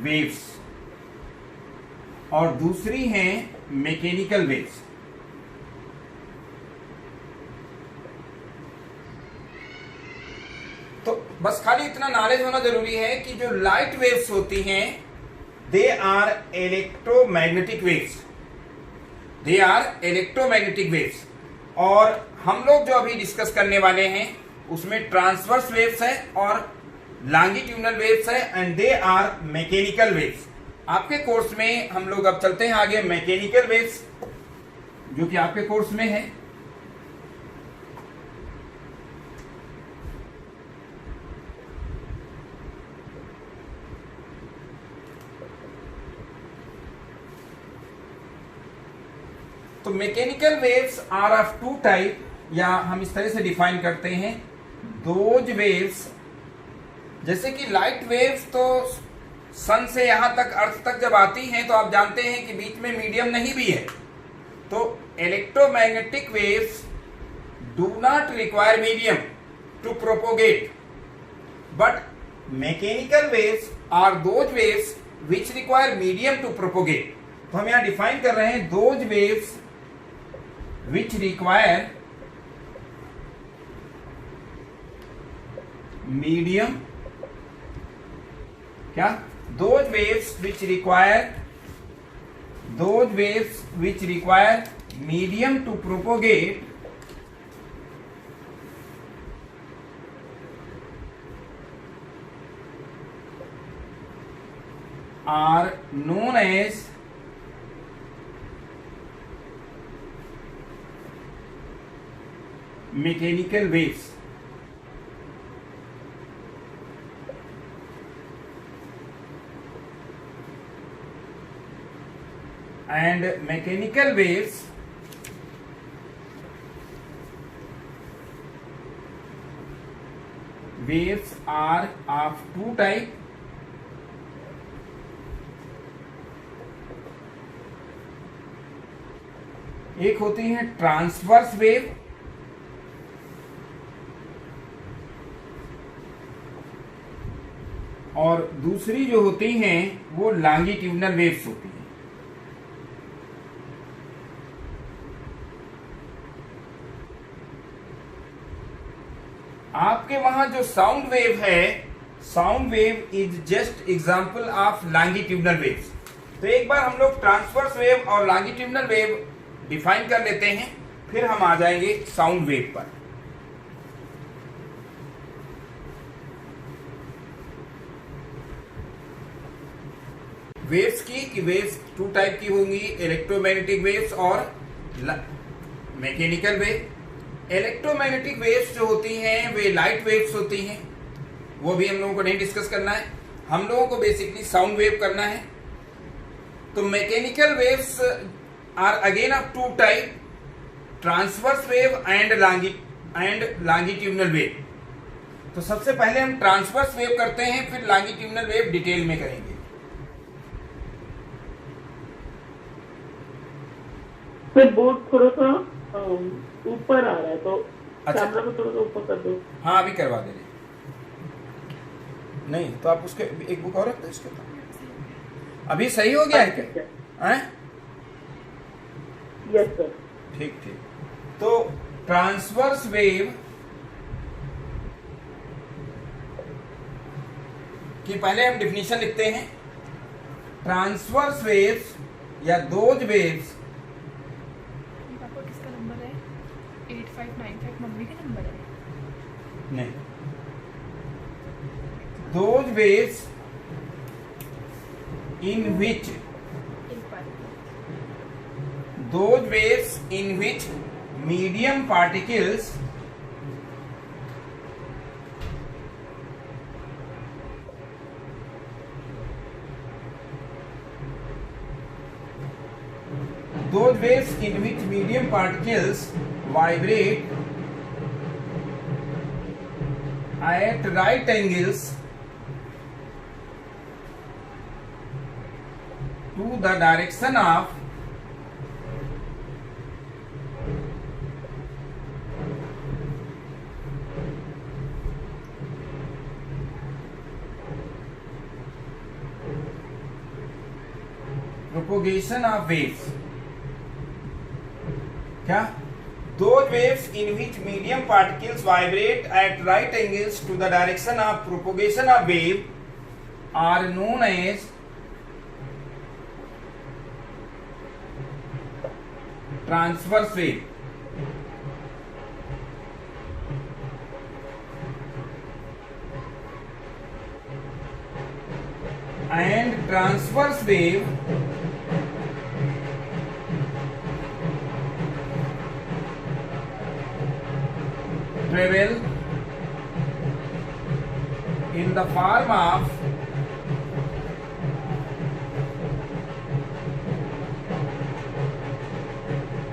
waves और दूसरी हैं मैकेनिकल वेव्स। तो बस खाली इतना नॉलेज होना जरूरी है कि जो लाइट वेव्स होती हैं, they are electromagnetic waves, they are electromagnetic waves. और हम लोग जो अभी डिस्कस करने वाले हैं उसमें ट्रांसवर्स वेव्स है और लॉन्गिट्यूडनल वेव्स है, and they are mechanical waves. आपके कोर्स में हम लोग अब चलते हैं आगे मैकेनिकल वेव्स, जो कि आपके कोर्स में है। तो mechanical waves are of two type, या हम इस तरह से डिफाइन करते हैं, दोज वेव्स, जैसे कि लाइट वेव्स तो सन से यहां तक अर्थ तक जब आती हैं तो आप जानते हैं कि बीच में मीडियम नहीं भी है। तो electromagnetic waves do not require medium to propagate, but mechanical waves are those waves which require medium to propagate. तो हम यहां डिफाइन कर रहे हैं those waves which require medium, क्या, those waves which require medium to propagate are known as mechanical waves. And mechanical waves are of two type. एक होती है ट्रांसवर्स वेव और दूसरी जो होती हैं वो लॉन्गिट्यूडनल वेव्स होती हैं। आपके वहां जो साउंड वेव है, sound wave is just example of longitudinal waves. तो एक बार हम लोग ट्रांसवर्स वेव और लॉन्गिट्यूडनल वेव डिफाइन कर लेते हैं, फिर हम आ जाएंगे साउंड वेव पर। वेव्स की कि वेव्स टू टाइप की होंगी, इलेक्ट्रोमैग्नेटिक वेव्स और मैकेनिकल वेव। इलेक्ट्रोमैग्नेटिक वेव्स जो होती हैं वे लाइट वेव्स होती हैं, वो भी हम लोगों को नहीं डिस्कस करना है, हम लोगों को बेसिकली साउंड वेव करना है। तो mechanical waves are again of two type, transverse wave and longitudinal wave. तो सबसे पहले हम ट्रांसवर्स वेव करते हैं, फिर लॉन्गिट्यूडनल वेव डिटेल में करेंगे। फिर बोर्ड थोड़ा सा ऊपर आ रहा है, तो अच्छा, कैमरा को थोड़ा सा ऊपर कर दो। हाँ अभी करवा दे रहे। नहीं तो आप उसके एक बुक और रख दो इसके ऊपर। अभी सही हो गया है क्या? हैं? Yes sir. ठीक ठीक। तो ट्रांसवर्स वेव की पहले हम डिफिनीशन लिखते हैं। ट्रांसवर्स वेव्स या दोज वेव्स, पापा किसका नंबर है? 8595 मम्मी का नंबर है। नहीं, दोज वेव्स इन विच, एक बार those waves in which medium particles vibrate at right angles to the direction of propagation of waves। क्या? Those waves in which medium particles vibrate at right angles to the direction of propagation of wave are known as transverse wave। And transverse wave travel in the form of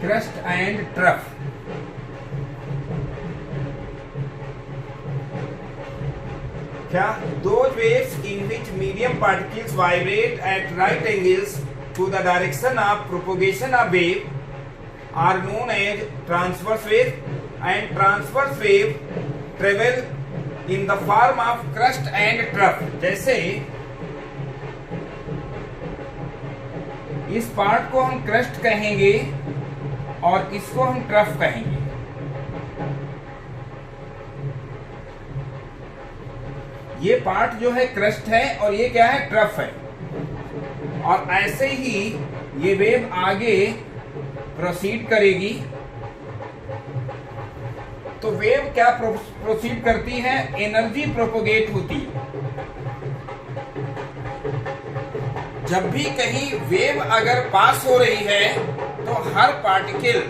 crust and trough. क्या? Those waves in which medium particles vibrate at right angles to the direction of propagation of wave are known as transverse wave, and transverse wave travel in the form of crust and trough. जैसे इस part को हम crust कहेंगे और इसको हम trough कहेंगे। ये पार्ट जो है क्रस्ट है और ये क्या है? ट्रफ है। और ऐसे ही ये वेव आगे प्रोसीड करेगी। तो वेव क्या प्रोसीड करती है? एनर्जी प्रोपोगेट होती है। जब भी कहीं वेव अगर पास हो रही है तो हर पार्टिकल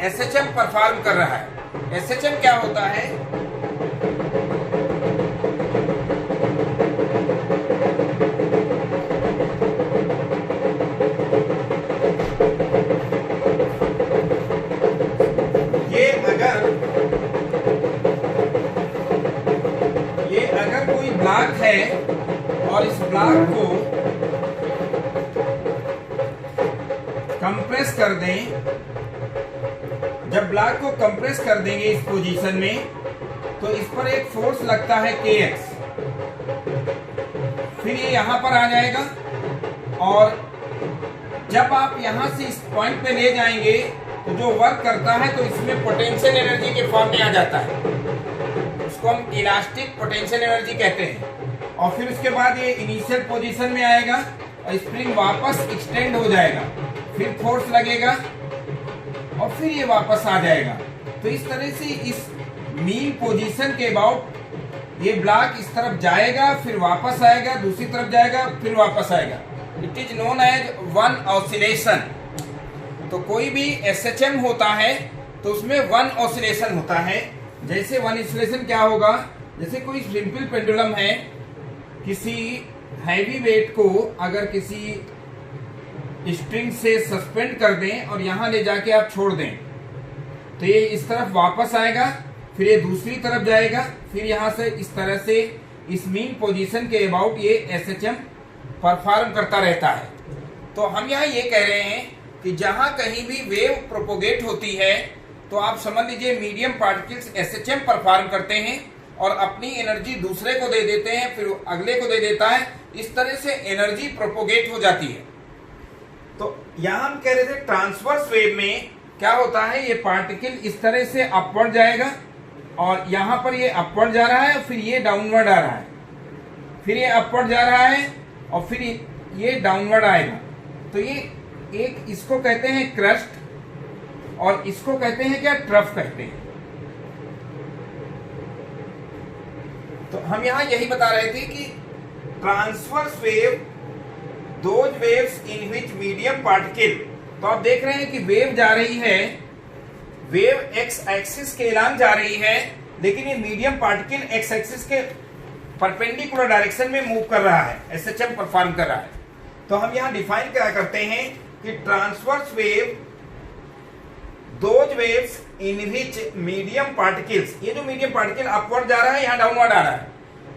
एसएचएम परफॉर्म कर रहा है। एसएचएम क्या होता है? ये अगर कोई ब्लॉक है और इस ब्लॉक को कंप्रेस कर दें, जब ब्लॉक को कंप्रेस कर देंगे इस पोजीशन में, तो इस पर एक फोर्स लगता है kx, फिर ये यहां पर आ जाएगा और जब आप यहां से इस पॉइंट पे ले जाएंगे तो जो वर्क करता है तो इसमें पोटेंशियल एनर्जी के फॉर्म में आ जाता है। उसको हम इलास्टिक पोटेंशियल एनर्जी कहते हैं। और फिर उसके बाद ये इनिशियल पोजीशन में आएगा और स्प्रिंग वापस एक्सटेंड हो जाएगा, फिर फोर्स लगेगा और फिर ये वापस आ जाएगा। तो इस तरह से इस मीन पोजीशन के अबाउट ये ब्लॉक इस तरफ जाएगा, फिर वापस आएगा, दूसरी तरफ जाएगा, फिर वापस आएगा। It is known as one oscillation. तो कोई भी एसएचएम होता है तो उसमें वन ऑसिलेशन होता है। जैसे वन ऑसिलेशन क्या होगा? जैसे कोई सिंपल पेंडुलम है, किसी हैवी वेट को अगर किसी स्ट्रिंग से सस्पेंड कर दें और यहां ले जाके आप छोड़ दें तो ये इस तरफ वापस आएगा, फिर ये दूसरी तरफ जाएगा, फिर यहां से इस तरह से इस मीन पोजीशन के अबाउट ये एसएचएम परफॉर्म करता रहता है। तो हम यहाँ ये कह रहे हैं कि जहां कहीं भी वेव प्रोपोगेट होती है तो आप समझ लीजिए मीडियम पार्टिकल्स एसएचएम परफॉर्म करते हैं और अपनी एनर्जी दूसरे को दे देते हैं, फिर अगले को दे देता है। इस तरह से एनर्जी प्रोपोगेट हो जाती है। तो यहां हम कह रहे थे ट्रांसवर्स वेव में क्या होता है? ये पार्टिकल इस तरह से अपवर्ड जाएगा और यहां पर ये अपवर्ड जा रहा है, फिर ये डाउनवर्ड आ रहा है, फिर ये अपवर्ड जा रहा है और फिर ये डाउनवर्ड आएगा। तो ये एक इसको कहते हैं क्रस्ट और इसको कहते हैं क्या? ट्रफ कहते हैं। तो हम यहां यही बता रहे थे कि transverse wave those waves in which medium particle. तो आप देख रहे हैं कि वेव जा रही है, वेव एक्स एक्सिस के एलान जा रही है, लेकिन ये मीडियम पार्टिकल एक्स एक्सिस के परपेंडिकुलर डायरेक्शन में मूव कर रहा है, एसएचएम परफॉर्म कर रहा है। तो हम यहां डिफाइन क्या करते हैं कि transverse wave those waves in which medium particles, ये जो मीडियम पार्टिकल अपवर्ड जा रहा है, यहां डाउनवर्ड आ रहा है,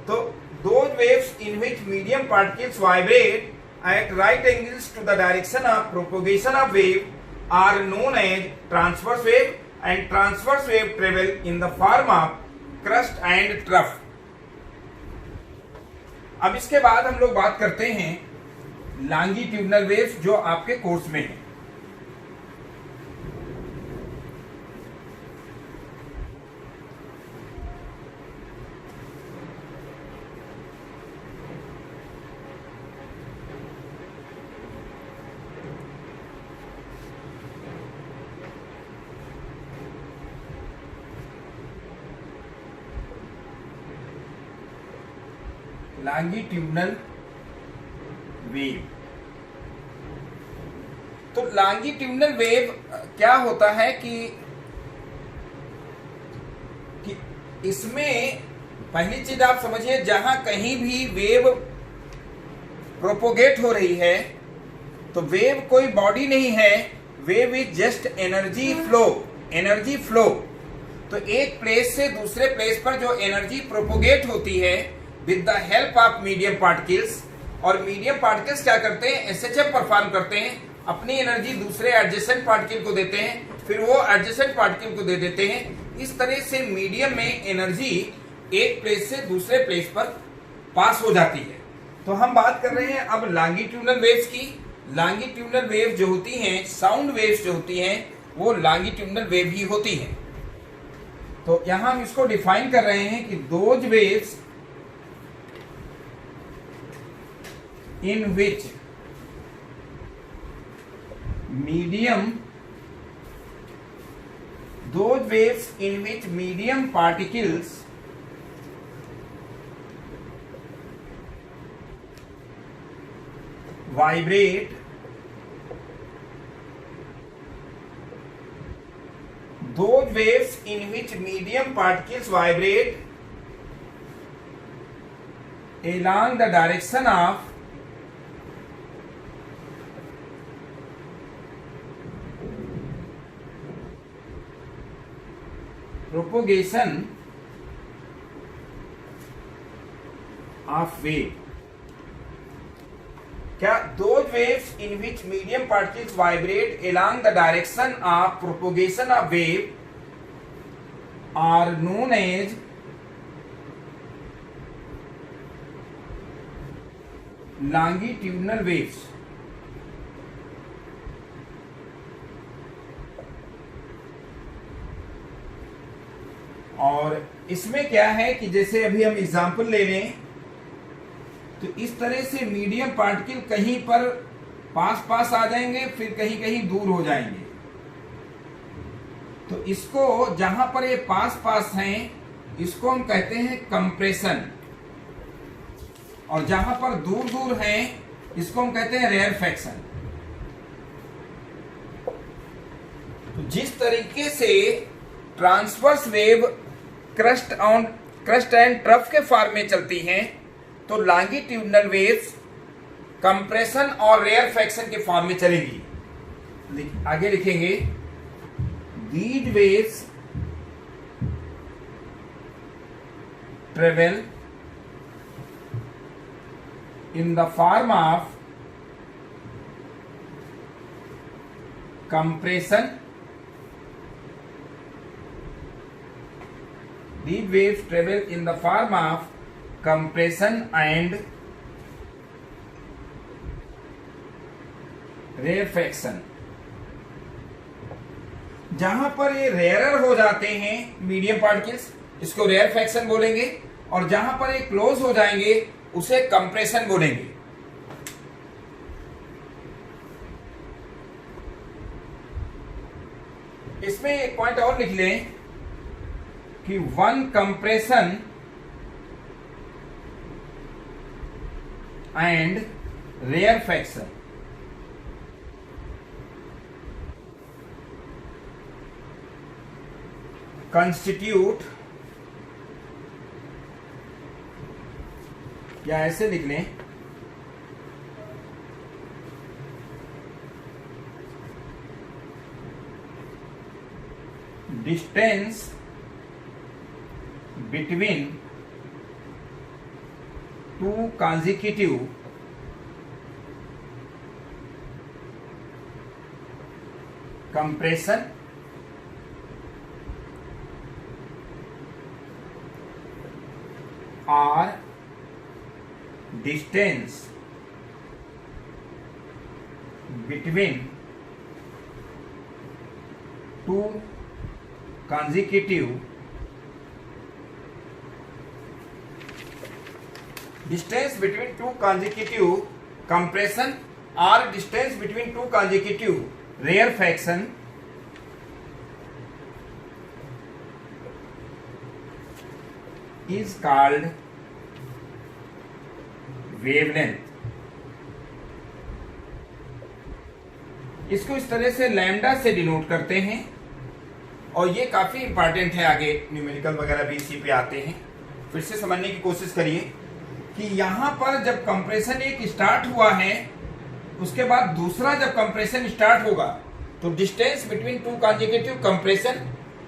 तो those waves in which medium particles vibrate at right angles to the direction of propagation of wave are known as transverse wave, and transverse wave travel in the form of crust and trough. अब इसके बाद हम लोग बात करते हैं longitudinal waves जो आपके कोर्स में है। Longitudinal wave. तो लॉन्गिट्यूडनल वेव क्या होता है कि इसमें पहली चीज आप समझिए, जहां कहीं भी वेव प्रोपोगेट हो रही है तो वेव कोई बॉडी नहीं है, wave is just energy flow, energy flow. तो एक प्लेस से दूसरे प्लेस पर जो एनर्जी प्रोपोगेट होती है with the help of medium particles, और मीडियम पार्टिकल्स क्या करते हैं, एसएचएफ परफॉर्म करते हैं, अपनी एनर्जी दूसरे एडजेसेंट पार्टिकल को देते हैं, फिर वो एडजेसेंट पार्टिकल को दे देते हैं। इस तरह से मीडियम में एनर्जी एक प्लेस से दूसरे प्लेस पर पास हो जाती है। तो हम बात कर रहे हैं अब लॉन्गिट्यूडनल वेव्स की। लॉन्गिट्यूडनल वेव जो होती हैं, साउंड वेव्स जो होती हैं, वो लॉन्गिट्यूडनल वेव ही होती हैं। तो यहां हम इसको डिफाइन कर रहे हैं कि those waves in which medium, those waves in which medium particles vibrate, those waves in which medium particles vibrate along the direction of propagation of wave. क्या those waves in which medium particles vibrate along the direction of propagation of wave are known as longitudinal waves. और इसमें क्या है कि जैसे अभी हम example ले लें तो इस तरह से मीडियम पार्टिकल कहीं पर पास पास आ जाएंगे, फिर कहीं कहीं दूर हो जाएंगे। तो इसको जहां पर ये पास पास हैं इसको हम कहते हैं कंप्रेशन, और जहां पर दूर दूर हैं इसको हम कहते हैं रेयरफैक्शन। तो जिस तरीके से transverse wave crust and trough के फॉर्म में चलती हैं, तो लॉन्गिट्यूडनल वेव्स कंप्रेशन और रेयरफैक्शन के फॉर्म में चलेगी। आगे लिखेंगे these waves travel in the form of compression, these waves travel in the form of compression and rarefaction। जहां पर ये रेयरर हो जाते हैं मीडियम पार्टिकल्स, इसको रेयरफैक्शन बोलेंगे, और जहां पर ये क्लोज हो जाएंगे उसे कंप्रेशन बोलेंगे। इसमें एक पॉइंट और लिख लें कि one compression and rarefaction constitute, या ऐसे लिख लें distance between two consecutive compression or distance between two consecutive distance between two consecutive compression or distance between two consecutive rarefaction is called wavelength। इसको इस तरह से लैम्डा से डिनोट करते हैं, और ये काफी इंपॉर्टेंट है, आगे न्यूमेरिकल वगैरह भी इसी पे आते हैं। फिर से समझने की कोशिश करिए कि यहां पर जब कंप्रेशन एक स्टार्ट हुआ है, उसके बाद दूसरा जब कंप्रेशन स्टार्ट होगा तो distance between two consecutive compression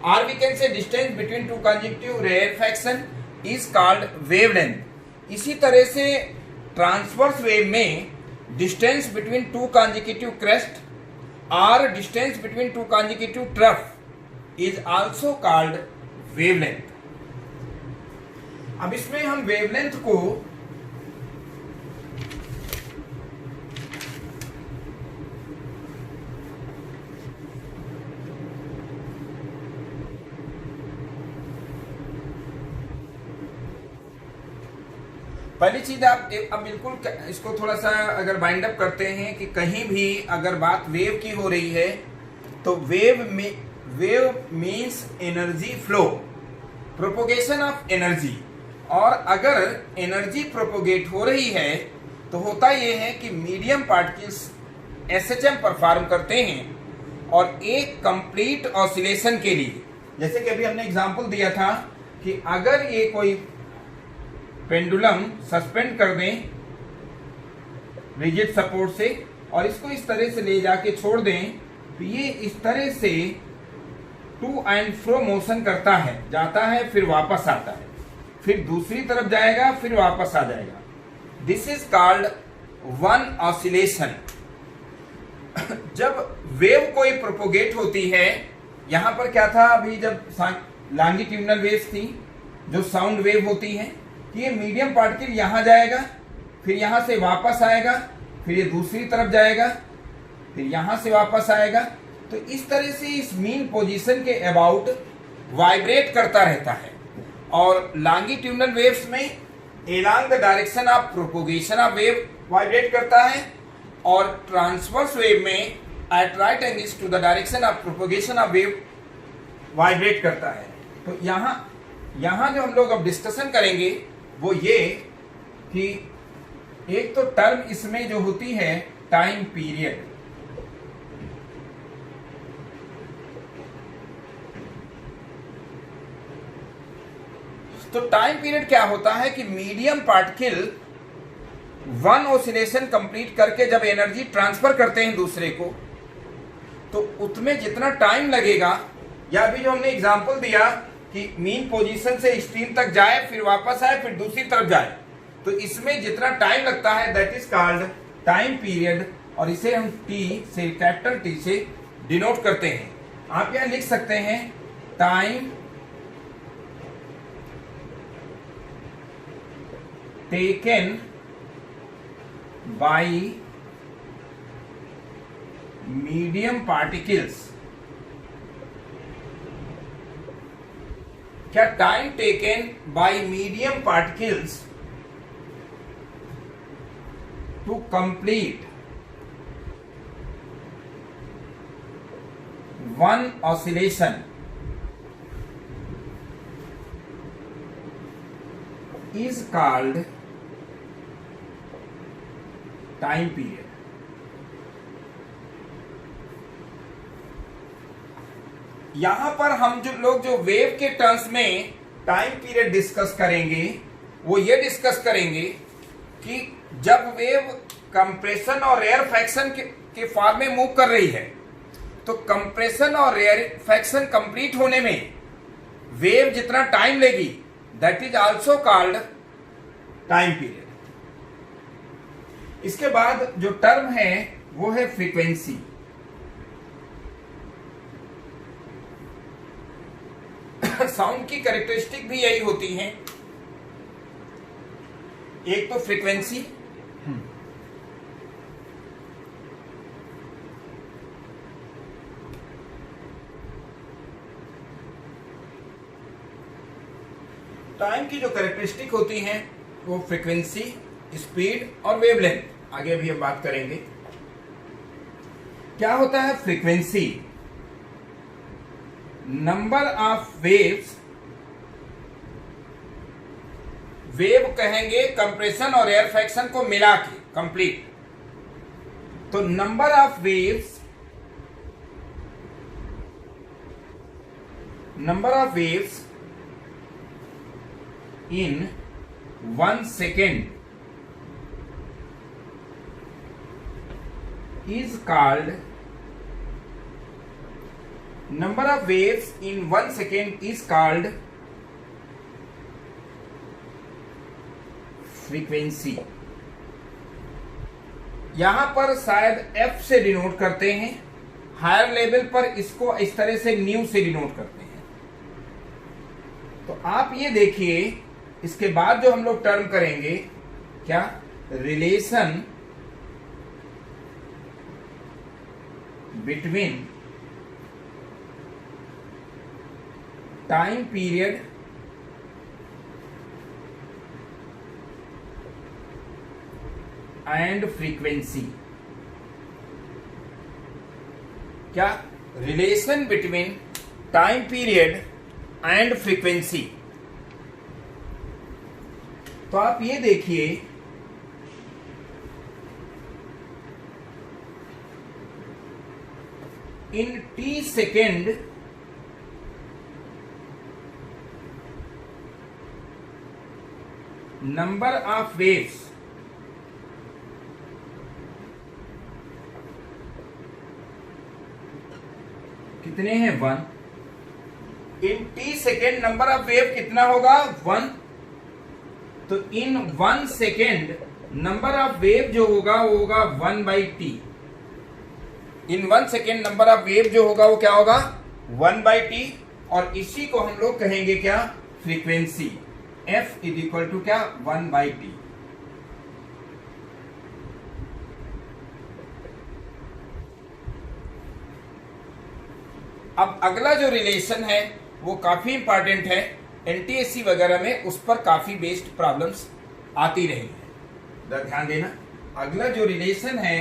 और we can say distance between two consecutive rarefaction is called wavelength. इसी तरह से ट्रांसवर्स वेव में distance between two consecutive crest और distance between two consecutive trough is also called wavelength. अब इसमें हम wavelength को पहली चीज आप अब बिल्कुल इसको थोड़ा सा अगर बाइंड अप करते हैं कि कहीं भी अगर बात वेव की हो रही है तो wave means energy flow, propagation of energy. और अगर एनर्जी प्रोपोगेट हो रही है तो होता यह है कि मीडियम पार्टिकल्स एसएचएम परफॉर्म करते हैं और एक कंप्लीट ऑसिलेशन के लिए, जैसे कि अभी हमने एग्जांपल दिया था कि अगर ये कोई पेंडुलम सस्पेंड कर दें रिजिड सपोर्ट से और इसको इस तरह से ले जाके छोड़ दें तो ये इस तरह से टू एंड फ्रो मोशन करता है, जाता है फिर वापस आता है, फिर दूसरी तरफ जाएगा फिर वापस आ जाएगा। This is called one oscillation. जब वेव कोई प्रोपोगेट होती है, यहां पर क्या था अभी जब लॉन्गिट्यूडिनल वेव्स थी जो साउंड वेव होती है, ये मीडियम पार्टिकल यहां जाएगा फिर यहां से वापस आएगा फिर ये दूसरी तरफ जाएगा फिर यहां से वापस आएगा। तो इस तरह से इस मीन पोजीशन के अबाउट वाइब्रेट करता रहता है। और लॉन्गिट्यूडिनल वेव्स में along the direction of propagation of wave vibrate करता है और ट्रांसवर्स वेव में at right angles to the direction of propagation of wave vibrate करता है। तो यहां जो हम लोग अब डिस्कशन करेंगे वो ये कि एक तो टर्म इसमें जो होती है टाइम पीरियड। तो टाइम पीरियड क्या होता है कि medium particle one oscillation complete करके जब एनर्जी ट्रांसफर करते हैं दूसरे को तो उसमें जितना टाइम लगेगा, या अभी जो हमने एग्जांपल दिया कि मीन पोजीशन से एक्सट्रीम तक जाए फिर वापस आए फिर दूसरी तरफ जाए, तो इसमें जितना टाइम लगता है that is called time period और इसे हम टी से कैपिटल टी से डिनोट करते हैं। आप यहां लिख सकते हैं time taken by medium particles. क्या time taken by medium particles to complete one oscillation is called time period। यहां पर हम जो वेव के टर्म्स में टाइम पीरियड डिस्कस करेंगे वो ये डिस्कस करेंगे कि जब वेव कंप्रेशन और रेयरफैक्शन के फॉर्म में मूव कर रही है तो कंप्रेशन और रेयरफैक्शन कंप्लीट होने में वेव जितना टाइम लेगी that is also called time period. इसके बाद जो टर्म है वो है फ्रीक्वेंसी। साउंड की कैरेक्टरिस्टिक भी यही होती हैं, एक तो फ्रीक्वेंसी, टाइम की जो कैरेक्टरिस्टिक होती हैं वो फ्रीक्वेंसी, स्पीड और वेवलेंथ। आगे भी हम बात करेंगे। क्या होता है frequency? Number of waves, wave कहेंगे कंप्रेशन और रेयरफैक्शन को मिला के कंप्लीट, तो number of waves, in 1 second is called number of waves in 1 second is called frequency. यहां पर शायद f से डिनोट करते हैं, हायर लेवल पर इसको इस तरह से न्यू से डिनोट करते हैं. तो आप ये देखिए, इसके बाद जो हम लोग टर्म करेंगे क्या, relation between time period and frequency. क्या, relation between time period and frequency. तो आप ये देखिए, in t second number of waves कितने हैं, 1. In t second number of wave कितना होगा, 1. तो in 1 second number of wave जो होगा वो होगा 1/t. In 1 second number of wave जो होगा वो क्या होगा, 1/t. और इसी को हम लोग कहेंगे क्या, frequency. f is equal to क्या, 1/t. अब अगला जो रिलेशन है वो काफी इंपॉर्टेंट है, एनटीएससी वगैरह में उस पर काफी बेस्ड प्रॉब्लम्स आती रही है, ध्यान देना. अगला जो रिलेशन है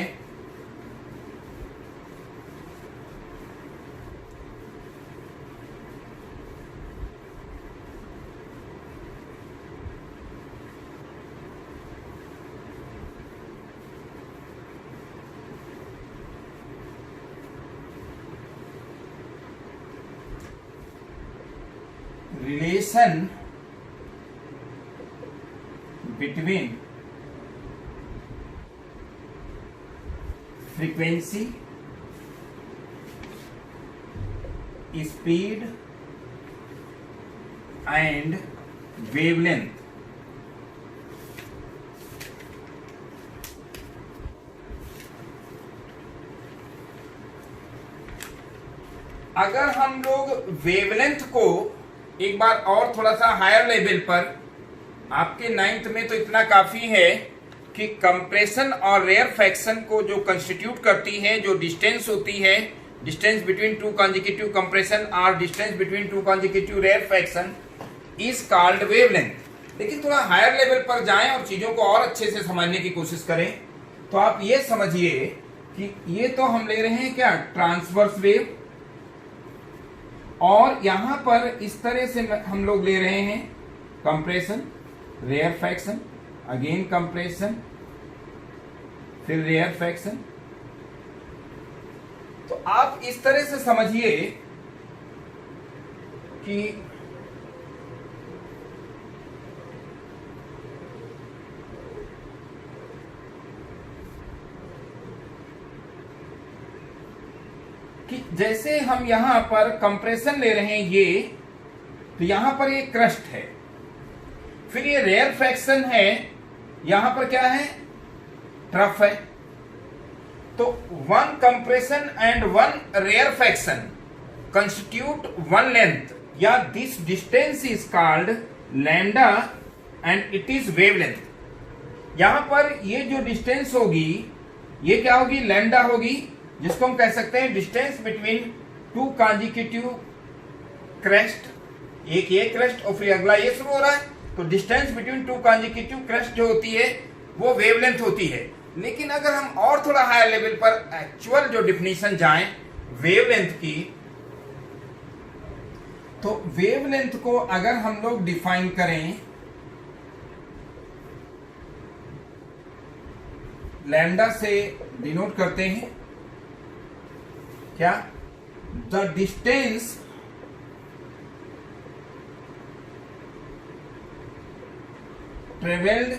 relation between frequency, speed and wavelength. अगर हम लोग वेवलेंथ को एक बार और थोड़ा सा हायर लेवल पर, आपके 9th में तो इतना काफी है कि कंप्रेशन और रेयर फ्रैक्शन को जो कंस्टिट्यूट करती है, जो डिस्टेंस होती है, distance between two consecutive compression और distance between two consecutive rarefaction is called wavelength. लेकिन थोड़ा हायर लेवल पर जाएं और चीजों को और अच्छे से समझने की कोशिश करें तो आप ये समझिए कि ये तो हम ले रहे हैं क्या, ट्रांसवर्स वेव, और यहां पर इस तरह से हम लोग ले रहे हैं compression, rarefaction, again compression, फिर रेयर फ्रैक्शन. तो आप इस तरह से समझिए कि जैसे हम यहां पर कंप्रेशन ले रहे हैं ये, तो यहां पर ये क्रस्ट है, फिर ये रेयर फ्रैक्शन है, यहां पर क्या है, ट्रफ है. तो one compression and one rarefaction constitute one length, या this distance is called lambda and it is wavelength. यहां पर ये जो डिस्टेंस होगी ये क्या होगी, लैम्डा होगी, जिसको हम कह सकते हैं distance between two consecutive crest. एक ये क्रेस्ट और फिर अगला ये शुरू हो रहा है, तो distance between two consecutive crest जो होती है वो वेवलेंथ होती है. लेकिन अगर हम और थोड़ा हायर लेवल पर एक्चुअल जो डिफिनीशन जाएं वेवलेंथ की, तो वेवलेंथ को अगर हम लोग डिफाइन करें लैम्डा से डिनोट करते हैं क्या, the distance traveled,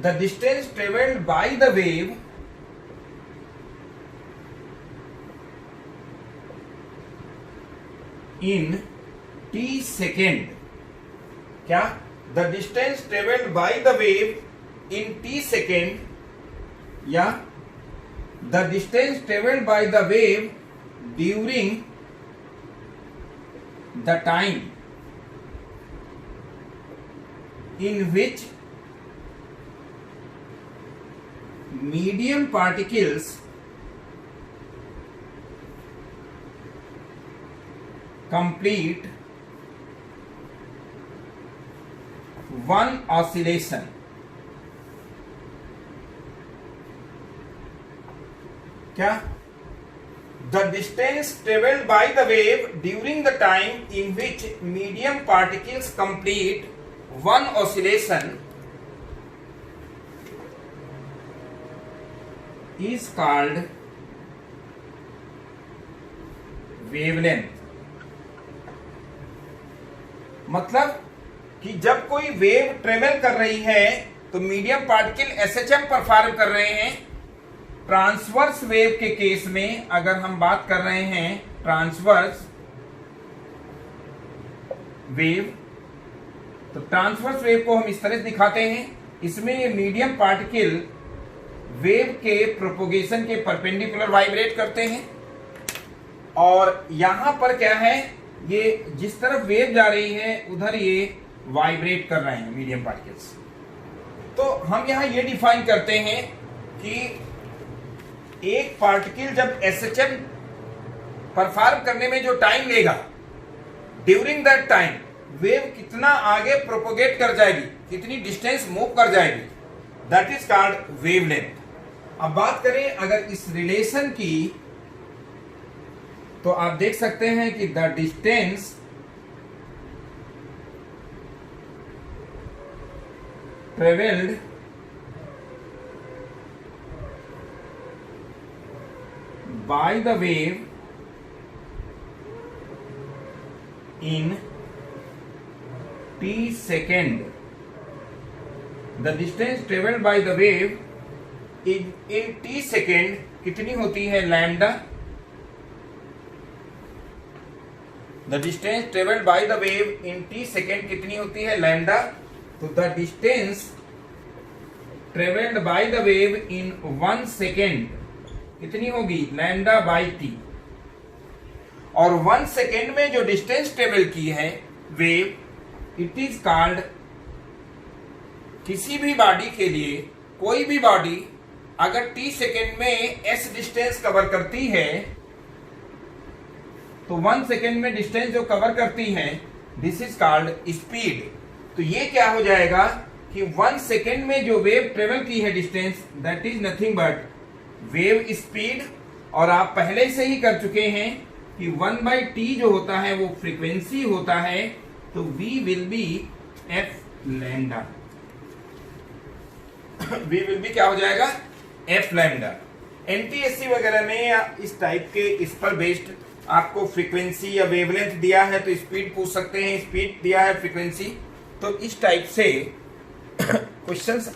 the distance traveled by the wave in T second, क्या? The distance traveled by the wave in T second, या the distance traveled by the wave during the time in which medium particles complete one oscillation. क्या? The distance traveled by the wave during the time in which medium particles complete one oscillation is called wavelength. मतलब कि जब कोई wave travel कर रही है तो medium particle SHM perform कर रहे हैं। ट्रांसवर्स वेव के केस में अगर हम बात कर रहे हैं ट्रांसवर्स वेव, तो ट्रांसवर्स वेव को हम इस तरह से दिखाते हैं। इसमें ये मीडियम पार्टिकल वेव के प्रोपोगेशन के परपेंडिकुलर वाइब्रेट करते हैं, और यहां पर क्या है, ये जिस तरफ वेव जा रही है उधर ये वाइब्रेट कर रहे हैं मीडियम पार्टिकल्स। तो हम यहां ये डिफाइन करते हैं कि एक पार्टिकल जब एसएचएम परफॉर्म करने में जो टाइम लेगा, ड्यूरिंग दैट टाइम वेव कितना आगे प्रोपोगेट कर जाएगी, कितनी डिस्टेंस मूव कर जाएगी, दैट इज कॉल्ड वेवलेंथ। अब बात करें अगर इस रिलेशन की, तो आप देख सकते हैं कि the distance traveled by the wave in t second, the distance traveled by the wave in t second कितनी होती है? Lambda. the distance traveled by the wave in t second कितनी होती है? लैम्डा। तो the distance traveled by the wave in 1 second कितनी होगी? Lambda by T. और 1 सेकेंड में जो डिस्टेंस ट्रेवल की है वेव, इट इज कॉल्ड, किसी भी बॉडी के लिए, कोई भी बॉडी अगर टी सेकेंड में एस डिस्टेंस कवर करती है, तो 1 सेकेंड में डिस्टेंस जो कवर करती है, दिस इज कॉल्ड स्पीड। तो ये क्या हो जाएगा कि 1 सेकेंड में जो वेव ट्रेवल की है distance, that is nothing but wave speed. और आप पहले से ही कर चुके हैं कि 1/t जो होता है वो फ्रीक्वेंसी होता है, तो v will be F lambda. v will be क्या हो जाएगा? F lambda. एनटीएससी वगैरह में या इस टाइप के इस पर बेस्ड आपको फ्रीक्वेंसी या वेवलेंथ दिया है तो स्पीड पूछ सकते हैं, स्पीड दिया है फ्रीक्वेंसी, तो इस टाइप से क्वेश्चंस